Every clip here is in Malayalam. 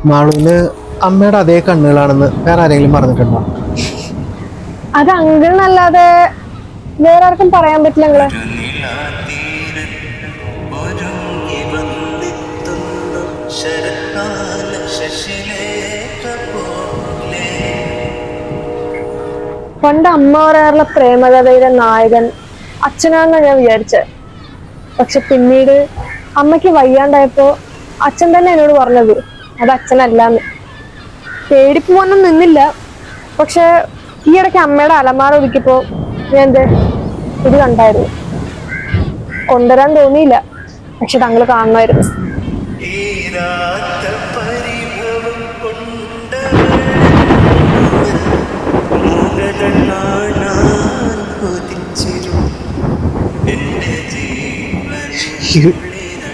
മാളുവിന് അമ്മയുടെ അതേ കണ്ണുകളാണെന്ന് വേറെ ആരെങ്കിലും പറഞ്ഞിട്ടുണ്ടോ? അത് അങ്കിളിനല്ലാതെ വേറെ ആർക്കും പറയാൻ പറ്റില്ല നിങ്ങള്. പണ്ട് അമ്മ പറയാറുള്ള പ്രേമകഥയിലെ നായകൻ അച്ഛനാണെന്ന് ഞാൻ വിചാരിച്ചത്. പക്ഷെ പിന്നീട് അമ്മയ്ക്ക് വയ്യാണ്ടായപ്പോ അച്ഛൻ തന്നെ എന്നോട് പറഞ്ഞത് അത് അച്ഛനല്ലാന്ന്. പേടിപ്പ് പോലും നിന്നില്ല. പക്ഷെ ഈ ഇടയ്ക്ക് അമ്മയുടെ അലമാര ഒതുക്കിയപ്പോ ഞാൻ ഇത് കണ്ടായിരുന്നു. കൊണ്ടുവരാൻ തോന്നിയില്ല, പക്ഷെ താങ്കൾ കാണുമായിരുന്നു.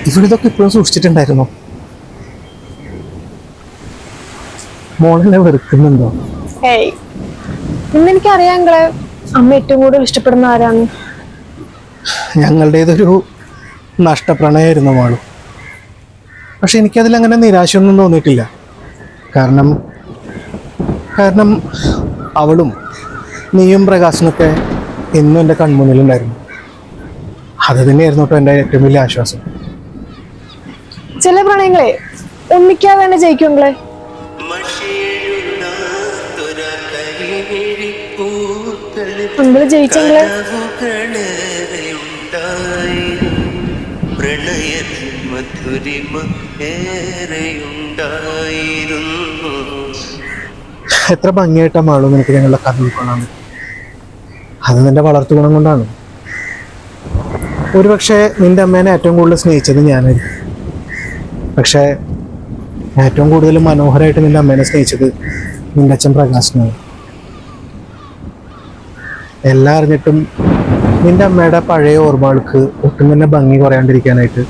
ഇവരിതൊക്കെ ഇപ്പോഴും സൂക്ഷിച്ചിട്ടുണ്ടായിരുന്നു. മോളെന്നെ വെറുക്കുന്നുണ്ടോ? ഏയ്, ഇന്നെനിക്കറിയാം നിങ്ങളെ അമ്മ ഏറ്റവും കൂടുതൽ ഇഷ്ടപ്പെടുന്ന ആരാന്ന്. ഞങ്ങളുടേതൊരു നഷ്ടപ്രണയമായിരുന്നു മാളു. പക്ഷെ എനിക്കതിൽ അങ്ങനെ നിരാശയൊന്നും തോന്നിയിട്ടില്ല. കാരണം കാരണം അവളും നീയും പ്രകാശനൊക്കെ എന്നും എൻ്റെ കൺമുന്നിലുണ്ടായിരുന്നു. അത് തന്നെയായിരുന്നു കേട്ടോ എൻ്റെ ഏറ്റവും വലിയ ആശ്വാസം. ചില പ്രണയങ്ങളെ ഒന്നിക്കാതെ തന്നെ ജയിക്കുങ്ങളെ. നമ്മള് ജയിച്ചെങ്കില് എത്ര ഭംഗിയായിട്ടാ മാളു നിനക്ക് ഞങ്ങളുടെ കഥ ഉൾക്കൊള്ളാൻ. അത് നിന്റെ വളർത്തു ഗുണം കൊണ്ടാണ്. ഒരുപക്ഷെ നിന്റെ അമ്മേനെ ഏറ്റവും കൂടുതൽ സ്നേഹിച്ചത് ഞാനായിരിക്കും. പക്ഷെ ഏറ്റവും കൂടുതൽ മനോഹരമായിട്ട് നിന്റെ അമ്മേനെ സ്നേഹിച്ചത് നിന്റെ അച്ഛൻ പ്രകാശനാണ്. എല്ലാം അറിഞ്ഞിട്ടും നിന്റെ അമ്മയുടെ പഴയ ഓർമ്മകൾക്ക് ഒട്ടും തന്നെ ഭംഗി കുറയാണ്ടിരിക്കാനായിട്ട്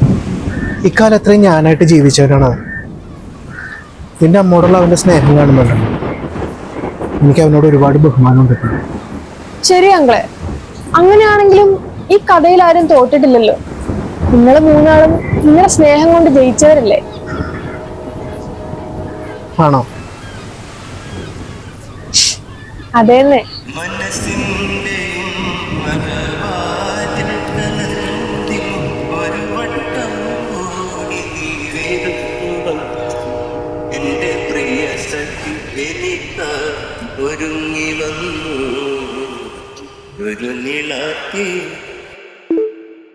ഇക്കാലം അത്രയും ഞാനായിട്ട് ജീവിച്ചവരാണ്. നിന്റെ അമ്മോടുള്ള അവൻ്റെ സ്നേഹം കാണുന്നുണ്ടല്ലോ, എനിക്ക് അവനോട് ഒരുപാട് ബഹുമാനമുണ്ട്. ശരി അങ്ങളെ, അങ്ങനെയാണെങ്കിലും ഈ കഥയിൽ ആരും തോറ്റിട്ടില്ലല്ലോ. നിങ്ങള് മൂന്നാളും നിങ്ങളുടെ സ്നേഹം കൊണ്ട് ജയിച്ചവരല്ലേ? ആണോ? അതേന്നെ. ഒരുങ്ങി വന്നു ഒരു നിളാത്തി